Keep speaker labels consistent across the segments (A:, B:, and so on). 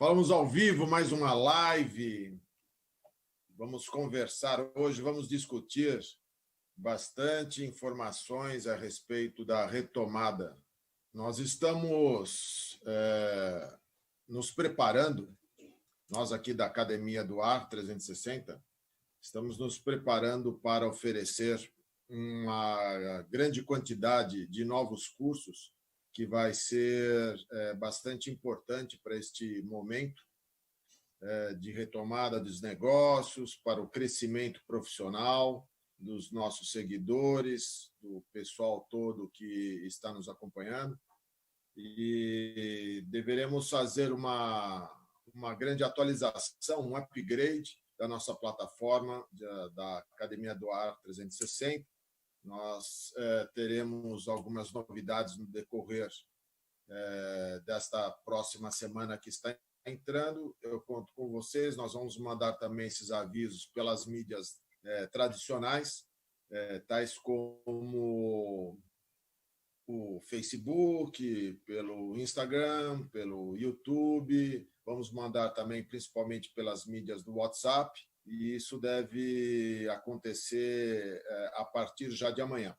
A: Falamos ao vivo, mais uma live. Vamos conversar hoje, vamos discutir bastante informações a respeito da retomada. Nós estamos nos preparando, nós aqui da Academia do Ar 360, estamos nos preparando para oferecer uma grande quantidade de novos cursos que vai ser bastante importante para este momento de retomada dos negócios, para o crescimento profissional dos nossos seguidores, do pessoal todo que está nos acompanhando. E deveremos fazer uma grande atualização, um upgrade da nossa plataforma da Academia do Ar 360. Nós teremos algumas novidades no decorrer desta próxima semana que está entrando. Eu conto com vocês, nós vamos mandar também esses avisos pelas mídias tradicionais, tais como o Facebook, pelo Instagram, pelo YouTube, vamos mandar também principalmente pelas mídias do WhatsApp, e isso deve acontecer a partir já de amanhã.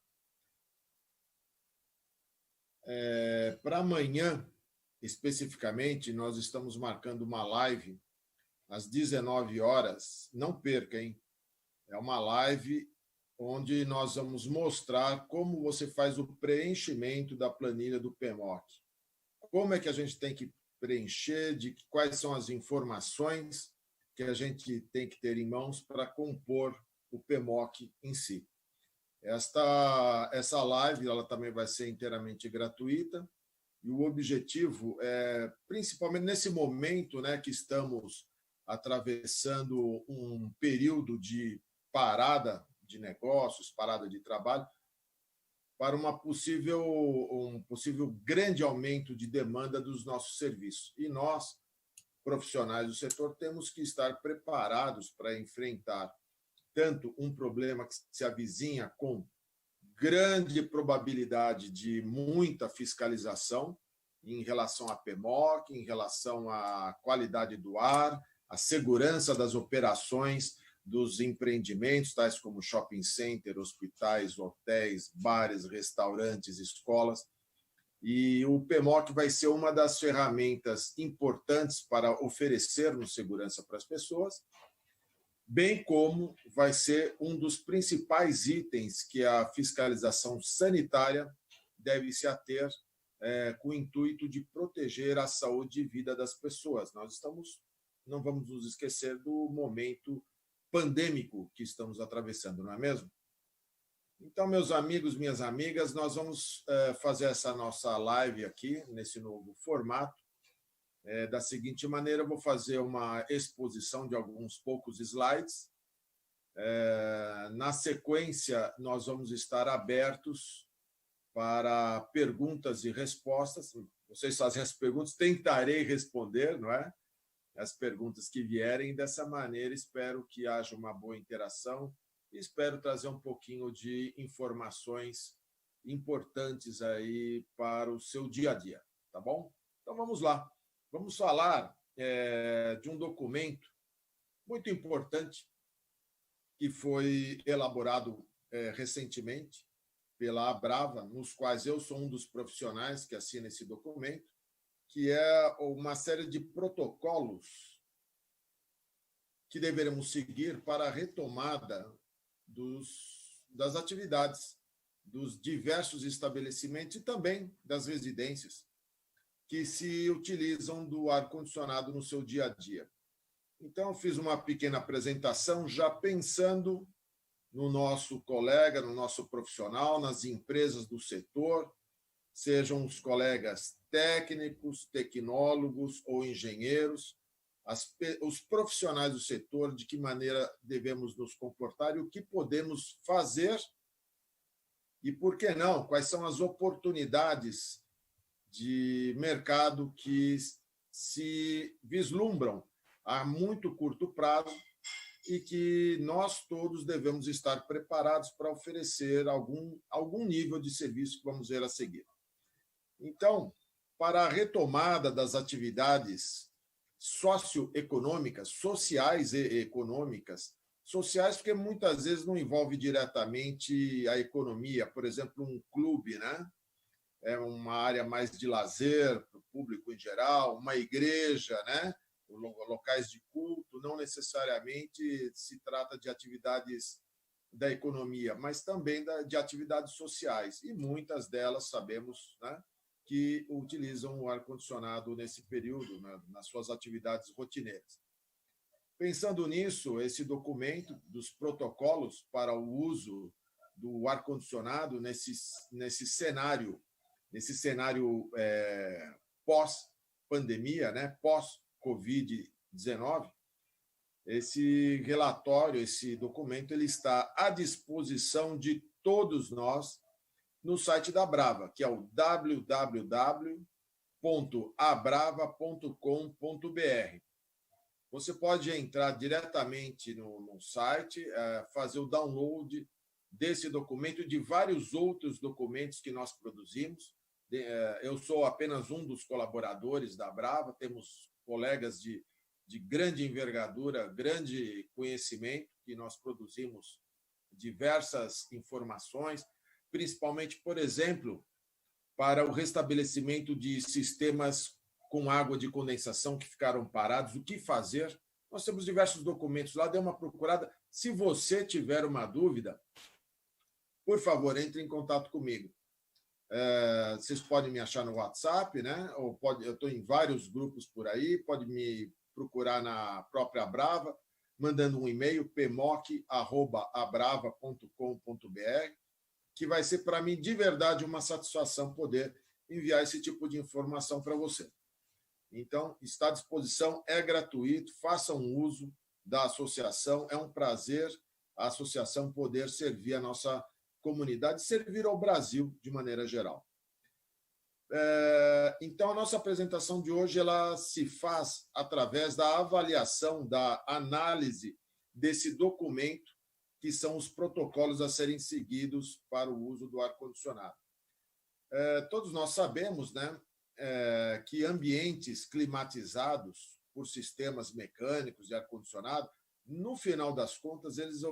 A: Para amanhã, especificamente, nós estamos marcando uma live às 19 horas. Não perca, hein? É uma live onde nós vamos mostrar como você faz o preenchimento da planilha do PMOC. Como é que a gente tem que preencher, quais são as informações que a gente tem que ter em mãos para compor o PMOC em si. Essa live ela também vai ser inteiramente gratuita, e o objetivo é, principalmente nesse momento, né, que estamos atravessando um período de parada de negócios, parada de trabalho, para um possível grande aumento de demanda dos nossos serviços. E nós, profissionais do setor, temos que estar preparados para enfrentar tanto um problema que se avizinha com grande probabilidade de muita fiscalização em relação à PMOC, em relação à qualidade do ar, à segurança das operações dos empreendimentos, tais como shopping center, hospitais, hotéis, bares, restaurantes, escolas. E o PMOC vai ser uma das ferramentas importantes para oferecermos segurança para as pessoas, bem como vai ser um dos principais itens que a fiscalização sanitária deve se ater com o intuito de proteger a saúde e vida das pessoas. Não vamos nos esquecer do momento pandêmico que estamos atravessando, não é mesmo? Então, meus amigos, minhas amigas, nós vamos fazer essa nossa live aqui, nesse novo formato. Da seguinte maneira, eu vou fazer uma exposição de alguns poucos slides. Na sequência, nós vamos estar abertos para perguntas e respostas. Vocês fazem as perguntas, tentarei responder, não é? As perguntas que vierem. Dessa maneira, espero que haja uma boa interação e espero trazer um pouquinho de informações importantes aí para o seu dia a dia, tá bom? Então, vamos lá. Vamos falar de um documento muito importante que foi elaborado recentemente pela Abrava, nos quais eu sou um dos profissionais que assina esse documento, que é uma série de protocolos que deveremos seguir para a retomada das atividades dos diversos estabelecimentos e também das residências que se utilizam do ar-condicionado no seu dia a dia. Então, eu fiz uma pequena apresentação já pensando no nosso colega, no nosso profissional, nas empresas do setor, sejam os colegas técnicos, tecnólogos ou engenheiros, os profissionais do setor, de que maneira devemos nos comportar e o que podemos fazer e, por que não, quais são as oportunidades de mercado que se vislumbram a muito curto prazo e que nós todos devemos estar preparados para oferecer algum nível de serviço que vamos ver a seguir. Então, para a retomada das atividades socioeconômicas, sociais e econômicas. Sociais porque muitas vezes não envolve diretamente a economia, por exemplo, um clube, né? É uma área mais de lazer para o público em geral, uma igreja, né? Locais de culto, não necessariamente se trata de atividades da economia, mas também de atividades sociais. E muitas delas, sabemos, né, que utilizam o ar-condicionado nesse período, né, nas suas atividades rotineiras. Pensando nisso, esse documento dos protocolos para o uso do ar-condicionado nesse cenário pós-pandemia, né, pós-Covid-19, esse relatório, esse documento, ele está à disposição de todos nós no site da Abrava, que é o www.abrava.com.br. Você pode entrar diretamente no site, fazer o download desse documento e de vários outros documentos que nós produzimos. Eu sou apenas um dos colaboradores da Abrava, temos colegas de grande envergadura, grande conhecimento, que nós produzimos diversas informações, principalmente, por exemplo, para o restabelecimento de sistemas com água de condensação que ficaram parados, o que fazer. Nós temos diversos documentos lá, dê uma procurada. Se você tiver uma dúvida, por favor, entre em contato comigo. Vocês podem me achar no WhatsApp, né? Eu estou em vários grupos por aí, pode me procurar na própria Abrava, mandando um e-mail, pmoc@abrava.com.br, que vai ser para mim de verdade uma satisfação poder enviar esse tipo de informação para você. Então, está à disposição, é gratuito, façam uso da associação, é um prazer a associação poder servir a nossa comunidade, servir ao Brasil de maneira geral. Então, a nossa apresentação de hoje ela se faz através da avaliação, da análise desse documento, que são os protocolos a serem seguidos para o uso do ar-condicionado. Todos nós sabemos, né, que ambientes climatizados por sistemas mecânicos de ar-condicionado, no final das contas, eles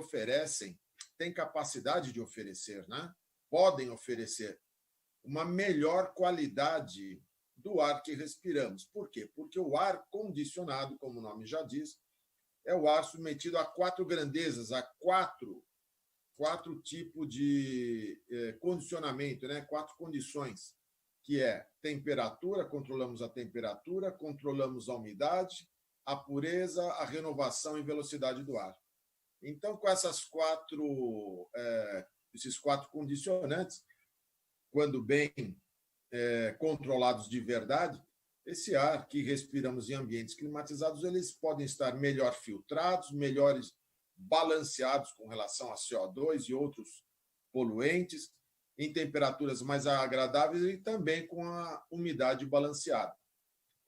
A: têm capacidade de oferecer, né? Podem oferecer uma melhor qualidade do ar que respiramos. Por quê? Porque o ar condicionado, como o nome já diz, é o ar submetido a 4 grandezas, a quatro tipos de condicionamento, né? 4 condições, que é temperatura, controlamos a temperatura, controlamos a umidade, a pureza, a renovação e velocidade do ar. Então, com esses 4 condicionantes, quando bem controlados de verdade, esse ar que respiramos em ambientes climatizados, eles podem estar melhor filtrados, melhores balanceados com relação a CO2 e outros poluentes, em temperaturas mais agradáveis e também com a umidade balanceada.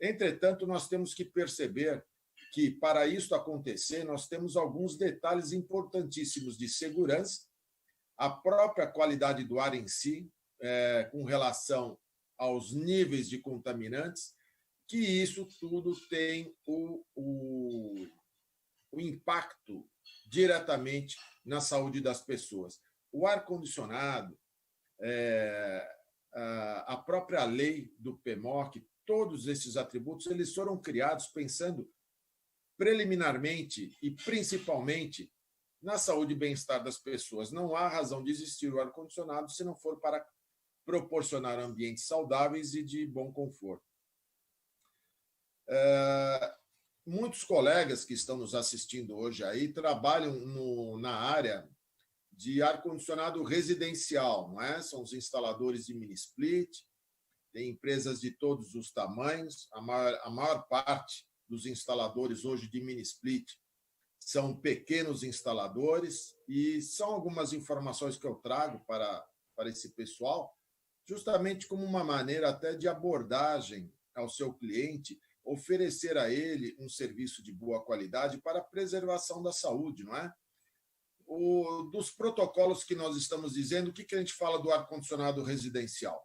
A: Entretanto, nós temos que perceber que, para isso acontecer, nós temos alguns detalhes importantíssimos de segurança, a própria qualidade do ar em si, com relação aos níveis de contaminantes, que isso tudo tem o impacto diretamente na saúde das pessoas. O ar-condicionado, a própria lei do PMOC, todos esses atributos, eles foram criados pensando preliminarmente e principalmente na saúde e bem-estar das pessoas. Não há razão de existir o ar-condicionado se não for para proporcionar ambientes saudáveis e de bom conforto. Muitos colegas que estão nos assistindo hoje aí trabalham na área de ar-condicionado residencial, não é? São os instaladores de mini-split, tem empresas de todos os tamanhos, a maior parte dos instaladores hoje de mini-split são pequenos instaladores, e são algumas informações que eu trago para esse pessoal, justamente como uma maneira até de abordagem ao seu cliente, oferecer a ele um serviço de boa qualidade para a preservação da saúde, não é? Dos protocolos que nós estamos dizendo, o que a gente fala do ar-condicionado residencial?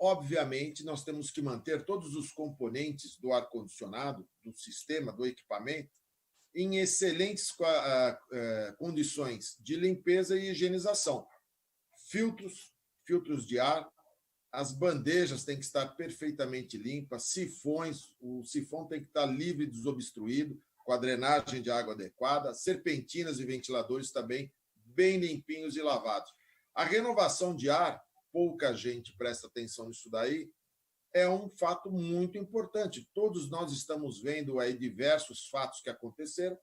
A: Obviamente, nós temos que manter todos os componentes do ar-condicionado, do sistema, do equipamento, em excelentes condições de limpeza e higienização. Filtros de ar, as bandejas têm que estar perfeitamente limpas, sifões, o sifão tem que estar livre e desobstruído, com a drenagem de água adequada, serpentinas e ventiladores também bem limpinhos e lavados. A renovação de ar, pouca gente presta atenção nisso daí, é um fato muito importante. Todos nós estamos vendo aí diversos fatos que aconteceram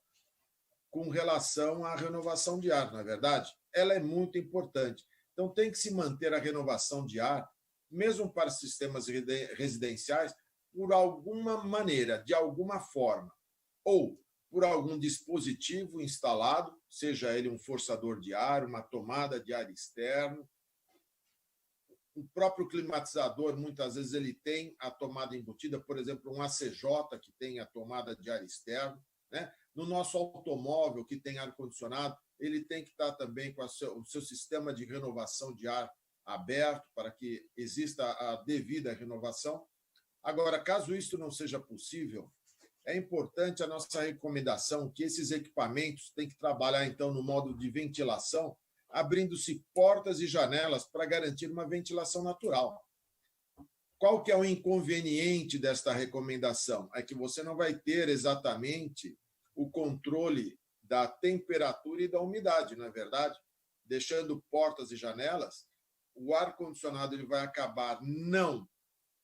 A: com relação à renovação de ar, não é verdade? Ela é muito importante. Então, tem que se manter a renovação de ar, mesmo para sistemas residenciais, por alguma maneira, de alguma forma, ou por algum dispositivo instalado, seja ele um forçador de ar, uma tomada de ar externo. O próprio climatizador, muitas vezes, ele tem a tomada embutida, por exemplo, um ACJ, que tem a tomada de ar externo. Né? No nosso automóvel, que tem ar-condicionado, ele tem que estar também com o seu sistema de renovação de ar aberto, para que exista a devida renovação. Agora, caso isso não seja possível, é importante a nossa recomendação que esses equipamentos têm que trabalhar, então, no modo de ventilação, abrindo-se portas e janelas para garantir uma ventilação natural. Qual que é o inconveniente desta recomendação? É que você não vai ter exatamente o controle da temperatura e da umidade, não é verdade? Deixando portas e janelas, o ar-condicionado ele vai acabar não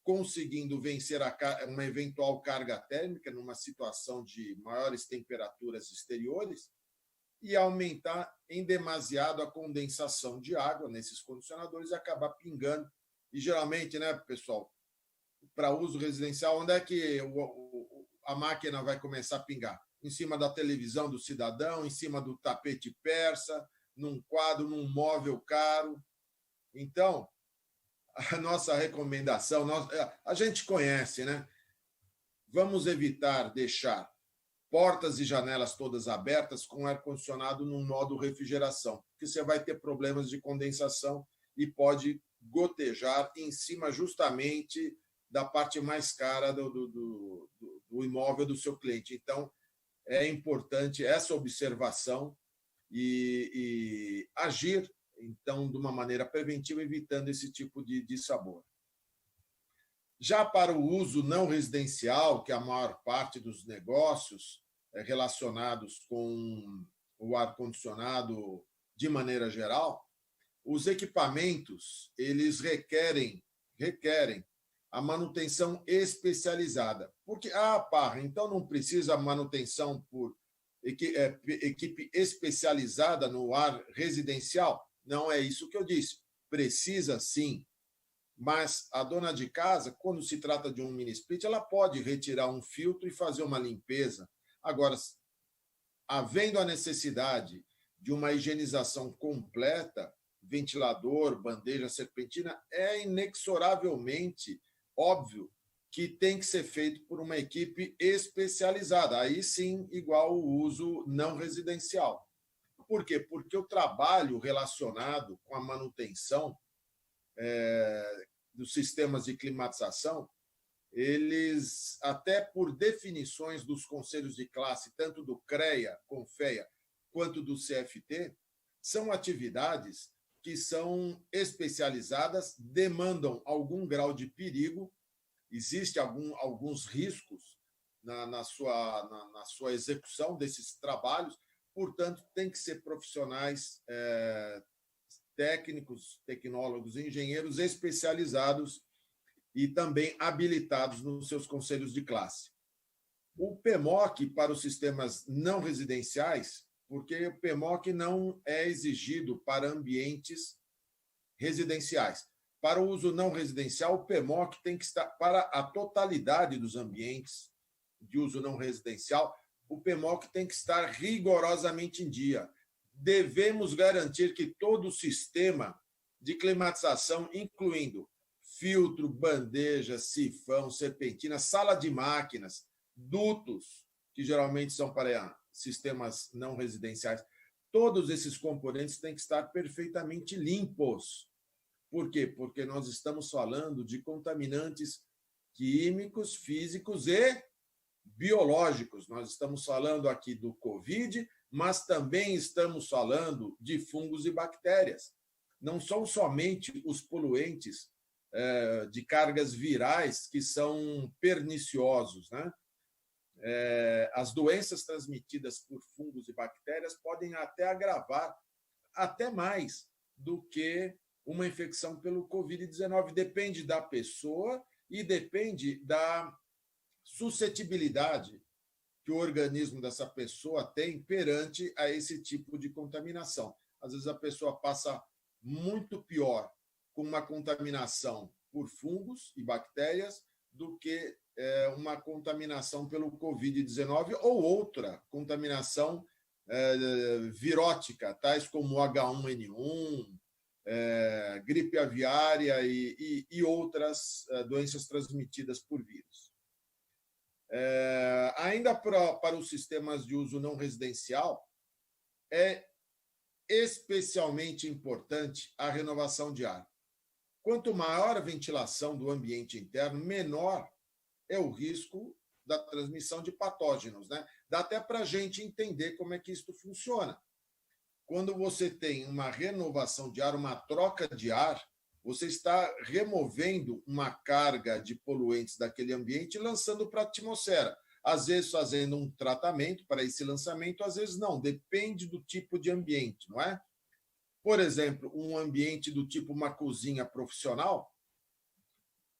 A: conseguindo vencer uma eventual carga térmica numa situação de maiores temperaturas exteriores e aumentar em demasiado a condensação de água nesses condicionadores e acabar pingando. E, geralmente, né, pessoal, para uso residencial, onde é que a máquina vai começar a pingar? Em cima da televisão do cidadão, em cima do tapete persa, num quadro, num móvel caro. Então, a nossa recomendação, a gente conhece, né? Vamos evitar deixar portas e janelas todas abertas com ar-condicionado num modo refrigeração, porque você vai ter problemas de condensação e pode gotejar em cima justamente da parte mais cara do imóvel do seu cliente. Então, é importante essa observação e agir, então, de uma maneira preventiva, evitando esse tipo de sabor. Já para o uso não residencial, que é a maior parte dos negócios relacionados com o ar-condicionado de maneira geral, os equipamentos eles requerem a manutenção especializada. Porque, Parra, então não precisa manutenção por equipe especializada no ar residencial? Não é isso que eu disse. Precisa, sim. Mas a dona de casa, quando se trata de um mini split, ela pode retirar um filtro e fazer uma limpeza. Agora, havendo a necessidade de uma higienização completa, ventilador, bandeja, serpentina, é inexoravelmente óbvio que tem que ser feito por uma equipe especializada. Aí sim, igual o uso não residencial. Por quê? Porque o trabalho relacionado com a manutenção dos sistemas de climatização, eles, até por definições dos conselhos de classe, tanto do CREA, CONFEA, quanto do CFT, são atividades que são especializadas, demandam algum grau de perigo, existem alguns riscos na sua execução desses trabalhos, portanto, tem que ser profissionais técnicos, tecnólogos, engenheiros especializados e também habilitados nos seus conselhos de classe. O PMOC para os sistemas não residenciais, porque o PMOC não é exigido para ambientes residenciais. Para o uso não residencial, o PMOC tem que estar para a totalidade dos ambientes de uso não residencial, o PMOC tem que estar rigorosamente em dia. Devemos garantir que todo o sistema de climatização, incluindo filtro, bandeja, sifão, serpentina, sala de máquinas, dutos, que geralmente são para sistemas não residenciais, todos esses componentes têm que estar perfeitamente limpos Por quê? Porque nós estamos falando de contaminantes químicos, físicos e biológicos. Nós estamos falando aqui do Covid, mas também estamos falando de fungos e bactérias. Não são somente os poluentes de cargas virais que são perniciosos, né? As doenças transmitidas por fungos e bactérias podem até agravar até mais do que uma infecção pelo Covid-19. Depende da pessoa e depende da suscetibilidade que o organismo dessa pessoa tem perante a esse tipo de contaminação. Às vezes a pessoa passa muito pior com uma contaminação por fungos e bactérias do que uma contaminação pelo Covid-19 ou outra contaminação virótica, tais como H1N1, gripe aviária e outras doenças transmitidas por vírus. Ainda para os sistemas de uso não residencial, é especialmente importante a renovação de ar. Quanto maior a ventilação do ambiente interno, menor é o risco da transmissão de patógenos, né? Dá até para a gente entender como é que isso funciona. Quando você tem uma renovação de ar, uma troca de ar, você está removendo uma carga de poluentes daquele ambiente e lançando para a atmosfera. Às vezes fazendo um tratamento para esse lançamento, às vezes não, depende do tipo de ambiente, não é? Por exemplo, um ambiente do tipo uma cozinha profissional,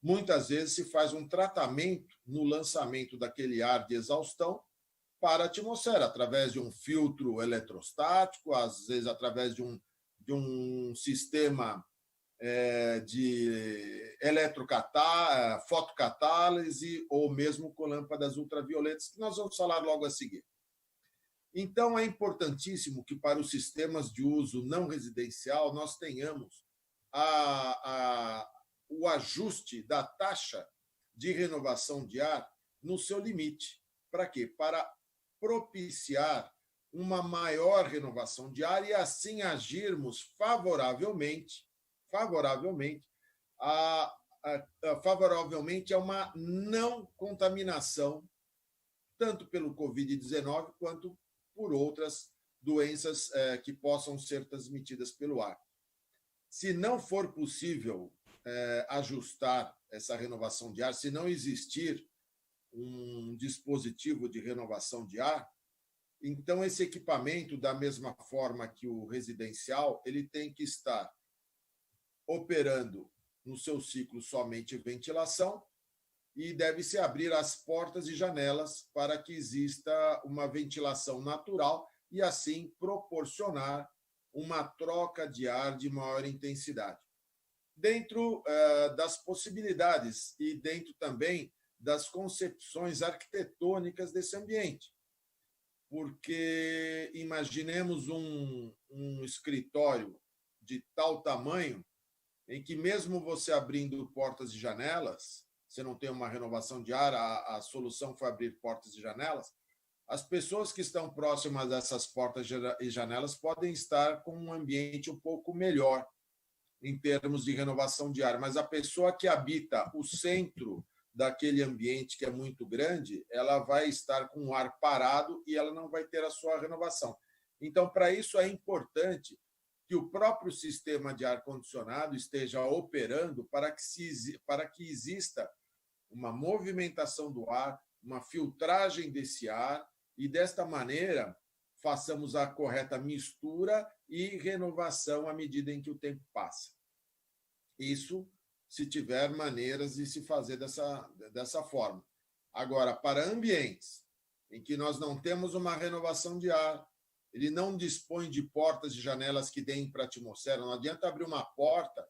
A: muitas vezes se faz um tratamento no lançamento daquele ar de exaustão para a atmosfera, através de um filtro eletrostático, às vezes através de um sistema de fotocatálise ou mesmo com lâmpadas ultravioletas, que nós vamos falar logo a seguir. Então, é importantíssimo que para os sistemas de uso não residencial nós tenhamos o ajuste da taxa de renovação de ar no seu limite. Para quê? Para propiciar uma maior renovação de ar e assim agirmos favoravelmente a uma não contaminação, tanto pelo Covid-19 quanto por outras doenças que possam ser transmitidas pelo ar. Se não for possível ajustar essa renovação de ar, se não existir um dispositivo de renovação de ar, então esse equipamento, da mesma forma que o residencial, ele tem que estar operando no seu ciclo somente ventilação e deve-se abrir as portas e janelas para que exista uma ventilação natural e, assim, proporcionar uma troca de ar de maior intensidade. Dentro das possibilidades e dentro também das concepções arquitetônicas desse ambiente. Porque imaginemos um escritório de tal tamanho em que, mesmo você abrindo portas e janelas, você não tem uma renovação de ar, a solução foi abrir portas e janelas, as pessoas que estão próximas dessas portas e janelas podem estar com um ambiente um pouco melhor em termos de renovação de ar, mas a pessoa que habita o centro daquele ambiente que é muito grande, ela vai estar com o ar parado e ela não vai ter a sua renovação. Então, para isso é importante que o próprio sistema de ar-condicionado esteja operando para que exista uma movimentação do ar, uma filtragem desse ar, e desta maneira façamos a correta mistura e renovação à medida em que o tempo passa. Isso se tiver maneiras de se fazer dessa forma. Agora, para ambientes em que nós não temos uma renovação de ar, ele não dispõe de portas e janelas que deem para a atmosfera, não adianta abrir uma porta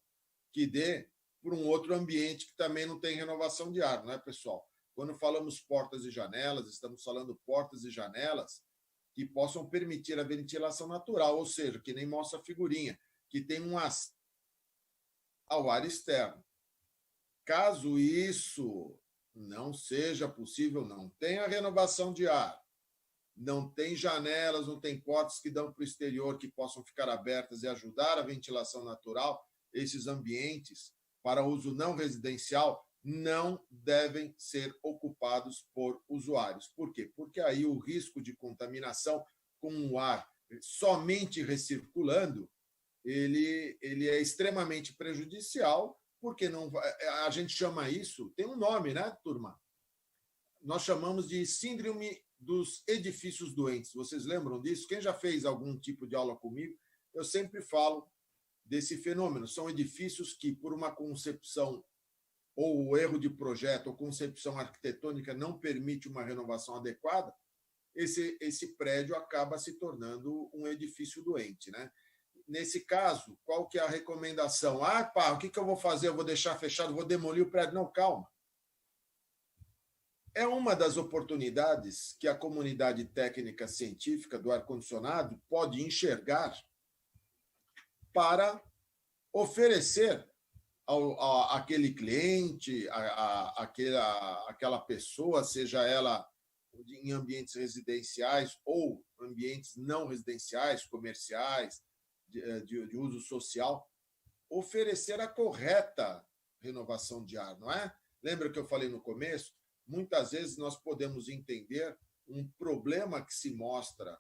A: que dê para um outro ambiente que também não tem renovação de ar, não é, pessoal? Quando falamos portas e janelas, estamos falando portas e janelas que possam permitir a ventilação natural, ou seja, que nem mostra a figurinha, que tem um acesso ao ar externo. Caso isso não seja possível, não tenha renovação de ar, não tem janelas, não tem portas que dão para o exterior que possam ficar abertas e ajudar a ventilação natural, esses ambientes para uso não residencial não devem ser ocupados por usuários. Por quê? Porque aí o risco de contaminação com o ar somente recirculando, ele é extremamente prejudicial, porque não a gente chama isso, tem um nome, né, turma? Nós chamamos de síndrome dos edifícios doentes. Vocês lembram disso? Quem já fez algum tipo de aula comigo, eu sempre falo desse fenômeno. São edifícios que, por uma concepção ou erro de projeto ou concepção arquitetônica não permite uma renovação adequada, esse prédio acaba se tornando um edifício doente, né? Nesse caso, qual que é a recomendação? Ah, pá, o que eu vou fazer? Eu vou deixar fechado, vou demolir o prédio? Não, calma. É uma das oportunidades que a comunidade técnica científica do ar-condicionado pode enxergar para oferecer àquele cliente, àquela pessoa, seja ela em ambientes residenciais ou ambientes não residenciais, comerciais, de uso social, oferecer a correta renovação de ar, não é? Lembra que eu falei no começo? Muitas vezes nós podemos entender um problema que se mostra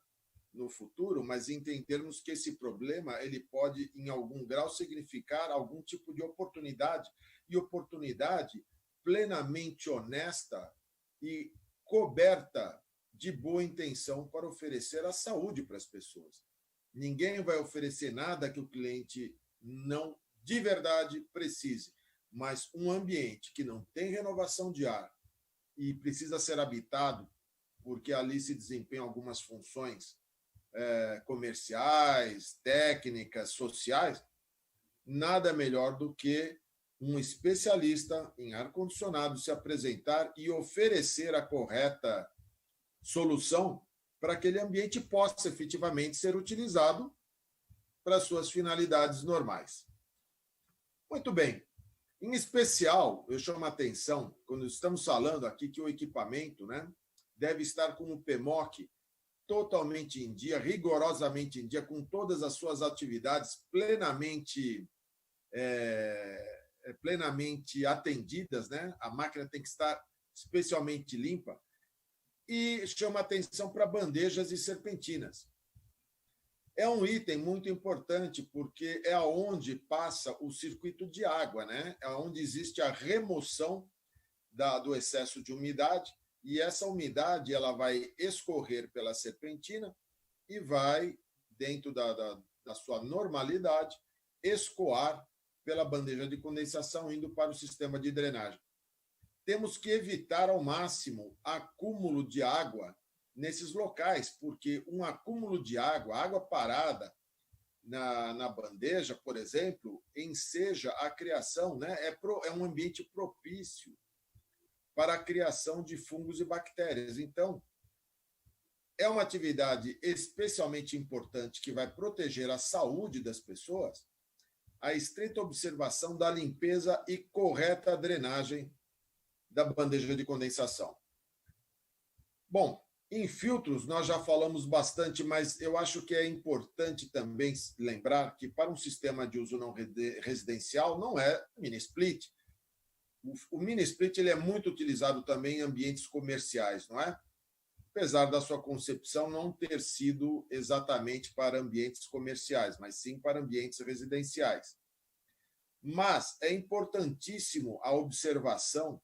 A: no futuro, mas entendermos que esse problema ele pode, em algum grau, significar algum tipo de oportunidade, e oportunidade plenamente honesta e coberta de boa intenção para oferecer a saúde para as pessoas. Ninguém vai oferecer nada que o cliente não, de verdade, precise, mas um ambiente que não tem renovação de ar e precisa ser habitado, porque ali se desempenham algumas funções comerciais, técnicas, sociais, nada melhor do que um especialista em ar-condicionado se apresentar e oferecer a correta solução para que aquele ambiente possa efetivamente ser utilizado para suas finalidades normais. Muito bem. Em especial, eu chamo a atenção, quando estamos falando aqui que o equipamento, né, deve estar com o PMOC totalmente em dia, rigorosamente em dia, com todas as suas atividades plenamente atendidas, né? A máquina tem que estar especialmente limpa. E chama atenção para bandejas e serpentinas. É um item muito importante, porque é onde passa o circuito de água, né? É onde existe a remoção do excesso de umidade, e essa umidade ela vai escorrer pela serpentina e vai, dentro da sua normalidade, escoar pela bandeja de condensação, indo para o sistema de drenagem. Temos que evitar ao máximo acúmulo de água nesses locais, porque um acúmulo de água parada na bandeja, por exemplo, enseja a criação, né? É um ambiente propício para a criação de fungos e bactérias. Então, é uma atividade especialmente importante que vai proteger a saúde das pessoas, a estreita observação da limpeza e correta drenagem da bandeja de condensação. Bom, em filtros nós já falamos bastante, mas eu acho que é importante também lembrar que para um sistema de uso não residencial não é mini split. O mini split ele é muito utilizado também em ambientes comerciais, não é? Apesar da sua concepção não ter sido exatamente para ambientes comerciais, mas sim para ambientes residenciais. Mas é importantíssimo a observação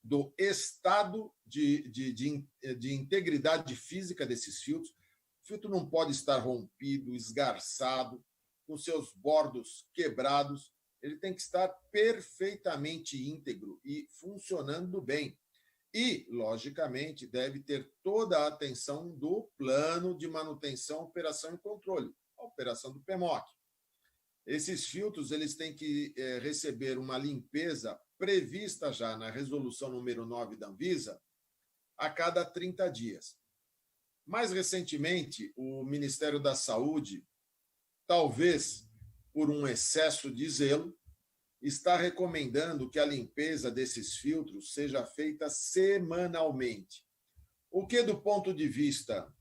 A: do estado de integridade física desses filtros. O filtro não pode estar rompido, esgarçado, com seus bordos quebrados. Ele tem que estar perfeitamente íntegro e funcionando bem. E, logicamente, deve ter toda a atenção do plano de manutenção, operação e controle, a operação do PMOC. Esses filtros eles têm que receber uma limpeza prevista já na resolução número 9 da Anvisa a cada 30 dias. Mais recentemente, o Ministério da Saúde, talvez por um excesso de zelo, está recomendando que a limpeza desses filtros seja feita semanalmente. O que, do ponto de vista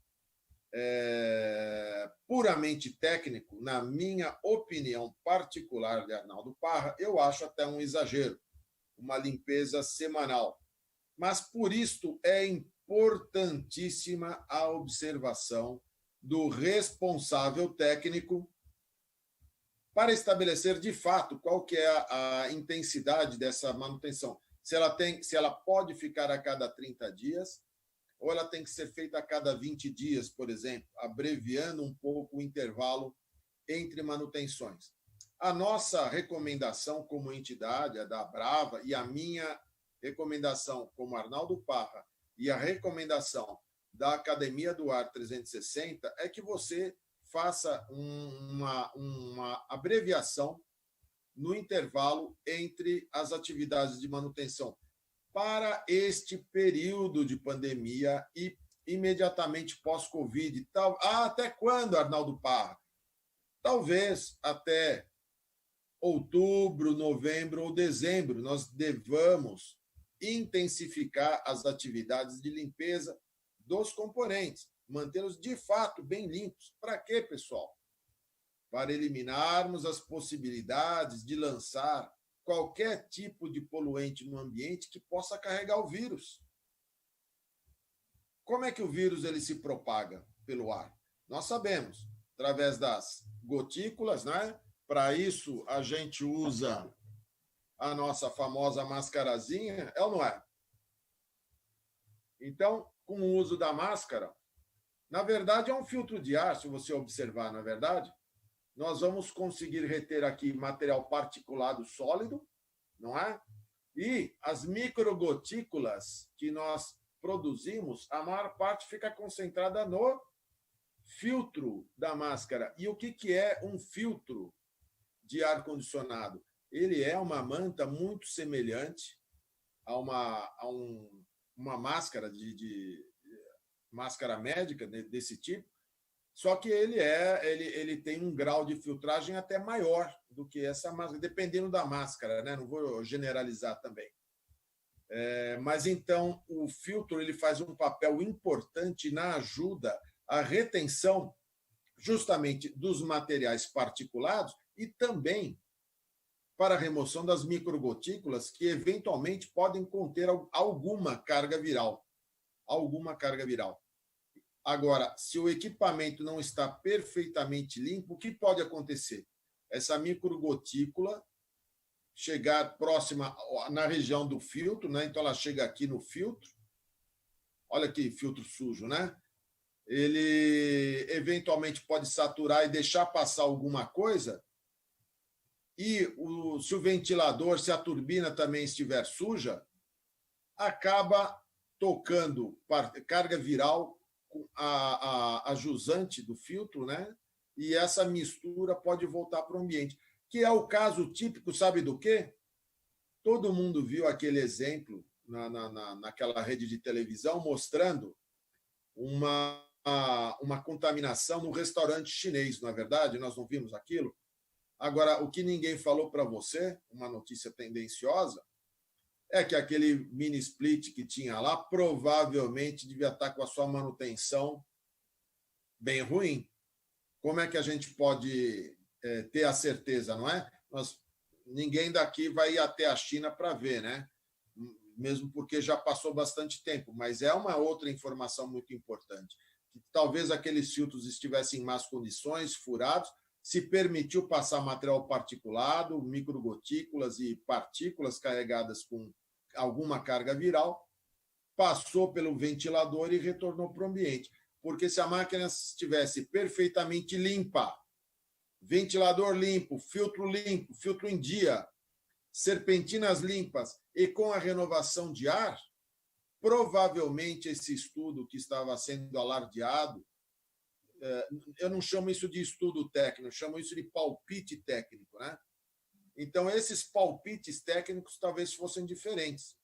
A: puramente técnico, na minha opinião particular de Arnaldo Parra, eu acho até um exagero, uma limpeza semanal. Mas, por isto, é importantíssima a observação do responsável técnico para estabelecer, de fato, qual que é a intensidade dessa manutenção. Se ela pode ficar a cada 30 dias, ou ela tem que ser feita a cada 20 dias, por exemplo, abreviando um pouco o intervalo entre manutenções. A nossa recomendação como entidade, a da Brava, e a minha recomendação como Arnaldo Parra, e a recomendação da Academia do Ar 360, é que você faça uma abreviação no intervalo entre as atividades de manutenção para este período de pandemia e imediatamente pós-Covid. Até quando, Arnaldo Parra? Talvez até outubro, novembro ou dezembro nós devamos intensificar as atividades de limpeza dos componentes, mantê-los de fato bem limpos. Para quê, pessoal? Para eliminarmos as possibilidades de lançar qualquer tipo de poluente no ambiente que possa carregar o vírus. Como é que o vírus ele se propaga pelo ar? Nós sabemos, através das gotículas, né? Para isso, a gente usa a nossa famosa mascarazinha, é ou não é? Então, com o uso da máscara, na verdade, é um filtro de ar, se você observar, na verdade, nós vamos conseguir reter aqui material particulado sólido, não é? E as microgotículas que nós produzimos, a maior parte fica concentrada no filtro da máscara. E o que é um filtro de ar-condicionado? Ele é uma manta muito semelhante a uma máscara de máscara médica desse tipo, só que ele tem um grau de filtragem até maior do que essa máscara, dependendo da máscara, né? Não vou generalizar também. Mas então o filtro ele faz um papel importante na ajuda à retenção justamente dos materiais particulados e também para a remoção das microgotículas que eventualmente podem conter alguma carga viral. Alguma carga viral. Agora, se o equipamento não está perfeitamente limpo, o que pode acontecer? Essa microgotícula chegar próxima na região do filtro, né? Então ela chega aqui no filtro. Olha que filtro sujo, né? Ele eventualmente pode saturar e deixar passar alguma coisa. E se o ventilador, se a turbina também estiver suja, acaba tocando carga viral a jusante do filtro, né? E essa mistura pode voltar para o ambiente, que é o caso típico, sabe do quê? Todo mundo viu aquele exemplo naquela rede de televisão mostrando uma contaminação no restaurante chinês, não é verdade? Nós não vimos aquilo? Agora, o que ninguém falou para você, uma notícia tendenciosa, é que aquele mini split que tinha lá provavelmente devia estar com a sua manutenção bem ruim. Como é que a gente pode ter a certeza, não é? Ninguém daqui vai ir até a China para ver, né? Mesmo porque já passou bastante tempo, mas é uma outra informação muito importante, que talvez aqueles filtros estivessem em más condições, furados, se permitiu passar material particulado, microgotículas e partículas carregadas com alguma carga viral, passou pelo ventilador e retornou para o ambiente. Porque se a máquina estivesse perfeitamente limpa, ventilador limpo, filtro em dia, serpentinas limpas e com a renovação de ar, provavelmente esse estudo que estava sendo alardeado, eu não chamo isso de estudo técnico, eu chamo isso de palpite técnico, né? Então, esses palpites técnicos talvez fossem diferentes.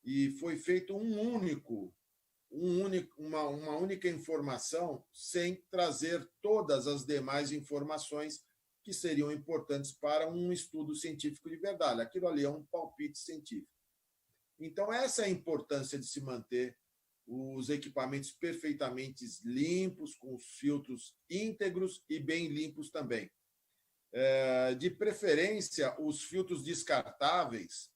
A: E foi feito uma única informação sem trazer todas as demais informações que seriam importantes para um estudo científico de verdade. Aquilo ali é um palpite científico. Então, essa é a importância de se manter os equipamentos perfeitamente limpos, com os filtros íntegros e bem limpos também. De preferência, os filtros descartáveis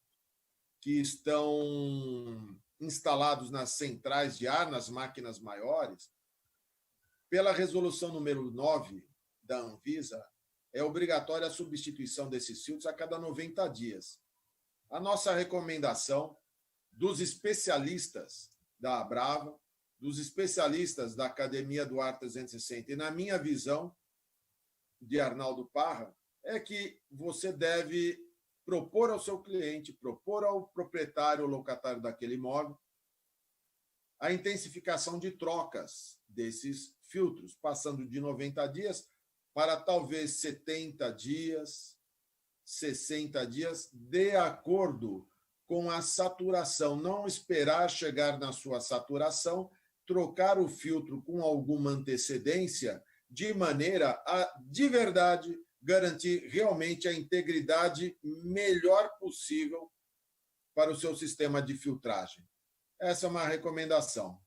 A: que estão instalados nas centrais de ar, nas máquinas maiores, pela resolução número 9 da Anvisa, é obrigatória a substituição desses filtros a cada 90 dias. A nossa recomendação dos especialistas da Abrava, dos especialistas da Academia do Ar 360 e, na minha visão, de Arnaldo Parra, é que você deve propor ao seu cliente, propor ao proprietário ou locatário daquele imóvel a intensificação de trocas desses filtros, passando de 90 dias para talvez 70 dias, 60 dias, de acordo com a saturação. Não esperar chegar na sua saturação, trocar o filtro com alguma antecedência, de maneira a, de verdade, garantir realmente a integridade melhor possível para o seu sistema de filtragem. Essa é uma recomendação.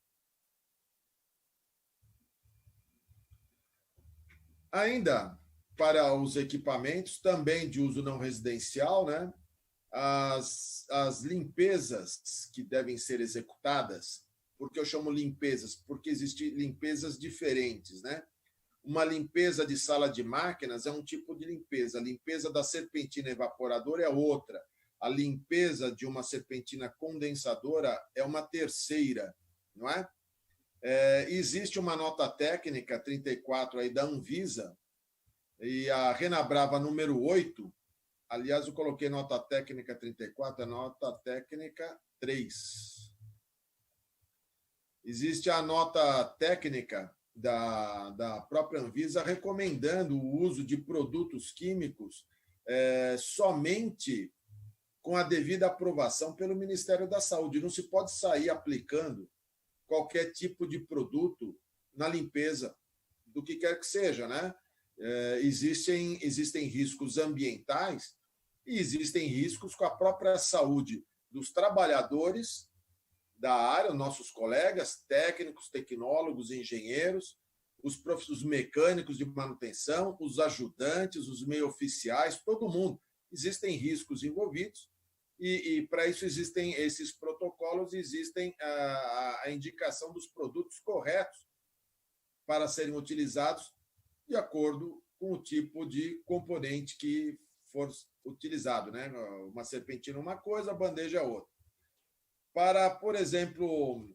A: Ainda para os equipamentos, também de uso não residencial, né? As limpezas que devem ser executadas, porque eu chamo limpezas, porque existem limpezas diferentes, né? Uma limpeza de sala de máquinas é um tipo de limpeza, a limpeza da serpentina evaporadora é outra, a limpeza de uma serpentina condensadora é uma terceira, não é? Existe uma nota técnica 34 aí da Anvisa, e a Renabrava número 8, aliás, eu coloquei nota técnica 34, a nota técnica 3. Existe a nota técnica da própria Anvisa recomendando o uso de produtos químicos somente com a devida aprovação pelo Ministério da Saúde. Não se pode sair aplicando qualquer tipo de produto na limpeza, do que quer que seja, né? Existem riscos ambientais e existem riscos com a própria saúde dos trabalhadores da área, nossos colegas, técnicos, tecnólogos, engenheiros, os mecânicos de manutenção, os ajudantes, os meio-oficiais, todo mundo. Existem riscos envolvidos e para isso existem esses protocolos, existem a indicação dos produtos corretos para serem utilizados de acordo com o tipo de componente que for utilizado, né? Uma serpentina é uma coisa, a bandeja é outra. Para, por exemplo,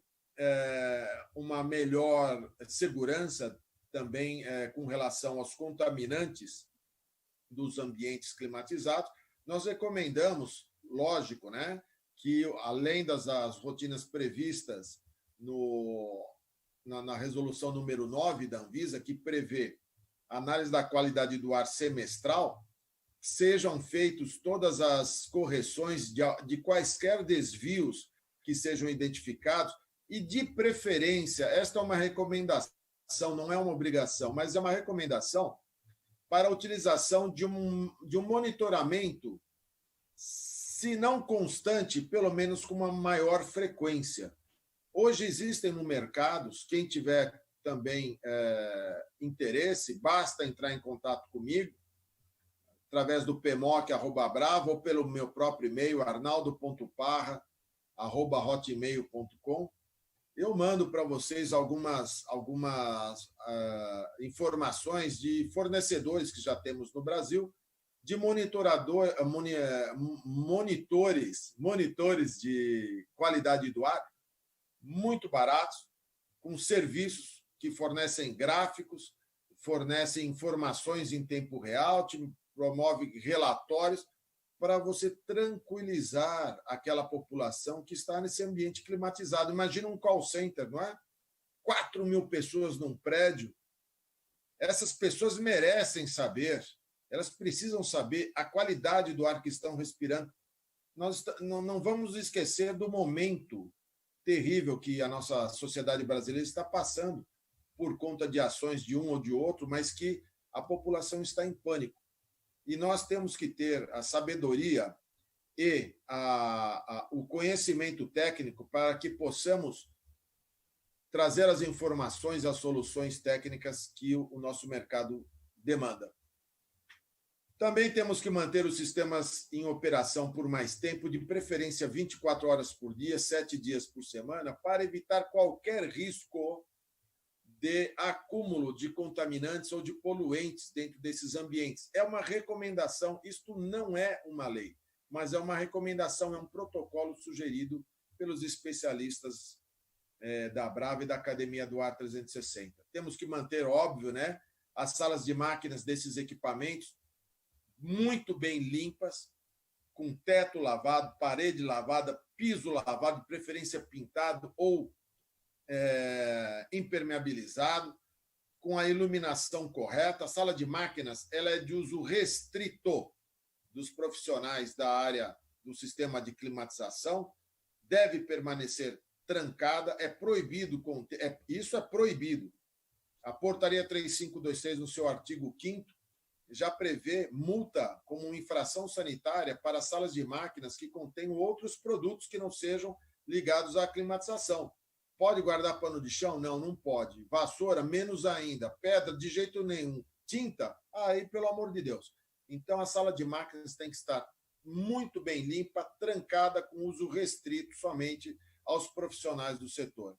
A: uma melhor segurança também com relação aos contaminantes dos ambientes climatizados, nós recomendamos, lógico, né, que, além das rotinas previstas na resolução número 9 da Anvisa, que prevê análise da qualidade do ar semestral, sejam feitas todas as correções de quaisquer desvios que sejam identificados e, de preferência, esta é uma recomendação, não é uma obrigação, mas é uma recomendação para a utilização de um monitoramento, se não constante, pelo menos com uma maior frequência. Hoje existem no mercado, quem tiver também interesse, basta entrar em contato comigo, através do pmoc@brava ou pelo meu próprio e-mail, arnaldo.parra@hotmail.com. Eu mando para vocês algumas informações de fornecedores que já temos no Brasil, de monitores de qualidade do ar, muito baratos, com serviços que fornecem gráficos, fornecem informações em tempo real, promove relatórios para você tranquilizar aquela população que está nesse ambiente climatizado. Imagina um call center, não é? 4.000 pessoas num prédio. Essas pessoas merecem saber, elas precisam saber a qualidade do ar que estão respirando. Nós não vamos esquecer do momento terrível que a nossa sociedade brasileira está passando por conta de ações de um ou de outro, mas que a população está em pânico. E nós temos que ter a sabedoria e o conhecimento técnico para que possamos trazer as informações e as soluções técnicas que o nosso mercado demanda. Também temos que manter os sistemas em operação por mais tempo, de preferência 24 horas por dia, 7 dias por semana, para evitar qualquer risco de acúmulo de contaminantes ou de poluentes dentro desses ambientes. É uma recomendação, isto não é uma lei, mas é uma recomendação, é um protocolo sugerido pelos especialistas da Brava e da Academia do Ar 360. Temos que manter, óbvio, né, as salas de máquinas desses equipamentos muito bem limpas, com teto lavado, parede lavada, piso lavado, de preferência pintado ou impermeabilizado, com a iluminação correta. A sala de máquinas ela é de uso restrito dos profissionais da área do sistema de climatização, deve permanecer trancada, é proibido, isso é proibido. A portaria 3526, no seu artigo 5º, já prevê multa como infração sanitária para salas de máquinas que contenham outros produtos que não sejam ligados à climatização. Pode guardar pano de chão? Não, não pode. Vassoura, menos ainda. Pedra, de jeito nenhum. Tinta? Aí, pelo amor de Deus. Então, a sala de máquinas tem que estar muito bem limpa, trancada, com uso restrito somente aos profissionais do setor.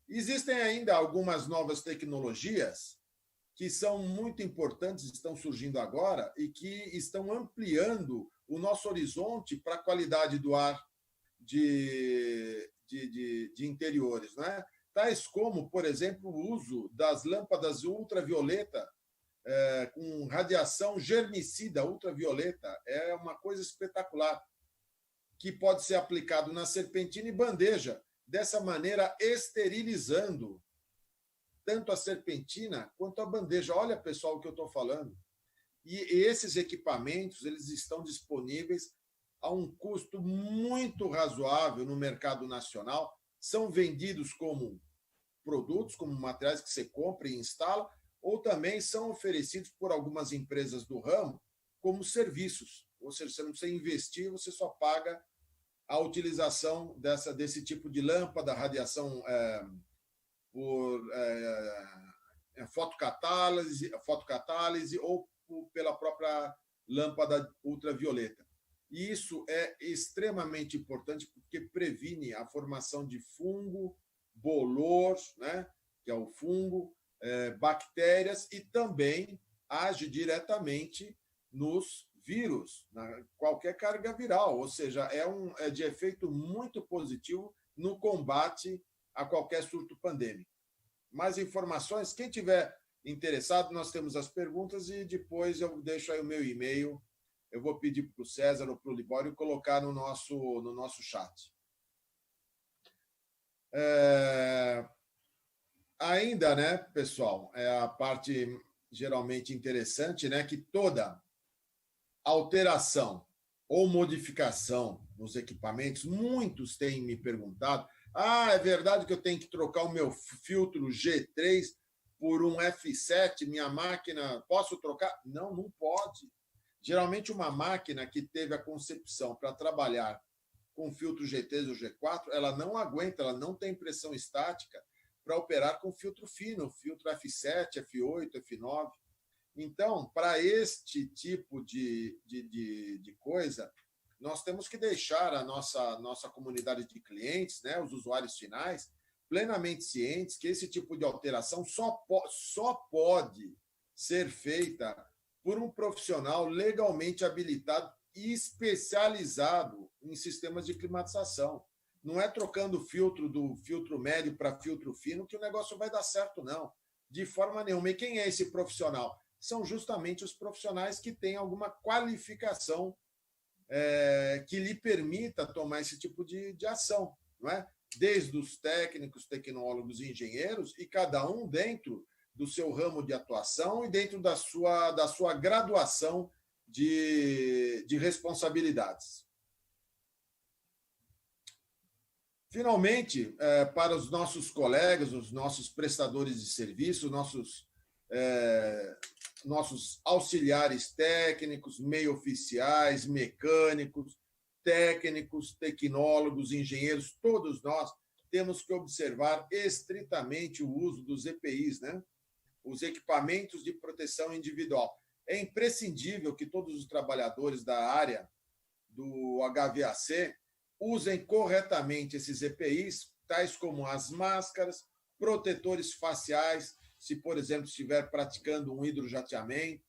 A: Existem ainda algumas novas tecnologias que são muito importantes, estão surgindo agora e que estão ampliando o nosso horizonte para a qualidade do ar de interiores, né? Tais como, por exemplo, o uso das lâmpadas ultravioleta com radiação germicida ultravioleta. É uma coisa espetacular, que pode ser aplicado na serpentina e bandeja, dessa maneira esterilizando tanto a serpentina quanto a bandeja. Olha, pessoal, o que eu estou falando. E esses equipamentos eles estão disponíveis a um custo muito razoável no mercado nacional, são vendidos como produtos, como materiais que você compra e instala, ou também são oferecidos por algumas empresas do ramo como serviços. Ou seja, você não precisa investir, você só paga a utilização desse tipo de lâmpada, radiação por fotocatálise ou pela própria lâmpada ultravioleta. E isso é extremamente importante porque previne a formação de fungo, bolor, né, que é o fungo, bactérias, e também age diretamente nos vírus, qualquer carga viral, ou seja, é de efeito muito positivo no combate a qualquer surto pandêmico. Mais informações, quem tiver interessado, nós temos as perguntas e depois eu deixo aí o meu e-mail. Eu vou pedir para o César ou para o Libório colocar no nosso chat. Ainda, né, pessoal, é a parte geralmente interessante, né, que toda alteração ou modificação nos equipamentos, muitos têm me perguntado, é verdade que eu tenho que trocar o meu filtro G3 por um F7, minha máquina, posso trocar? Não, não pode. Geralmente, uma máquina que teve a concepção para trabalhar com filtro G3 ou G4, ela não aguenta, ela não tem pressão estática para operar com filtro fino, filtro F7, F8, F9. Então, para este tipo de coisa, nós temos que deixar a nossa comunidade de clientes, né, os usuários finais, plenamente cientes que esse tipo de alteração só pode ser feita por um profissional legalmente habilitado e especializado em sistemas de climatização. Não é trocando o filtro do filtro médio para filtro fino que o negócio vai dar certo, não. De forma nenhuma. E quem é esse profissional? São justamente os profissionais que têm alguma qualificação que lhe permita tomar esse tipo de ação, não é? Desde os técnicos, tecnólogos e engenheiros, e cada um dentro do seu ramo de atuação e dentro da sua graduação de responsabilidades. Finalmente, para os nossos colegas, os nossos prestadores de serviço, nossos auxiliares técnicos, meio-oficiais, mecânicos, técnicos, tecnólogos, engenheiros, todos nós temos que observar estritamente o uso dos EPIs, né? Os equipamentos de proteção individual. É imprescindível que todos os trabalhadores da área do HVAC usem corretamente esses EPIs, tais como as máscaras, protetores faciais, se, por exemplo, estiver praticando um hidrojateamento,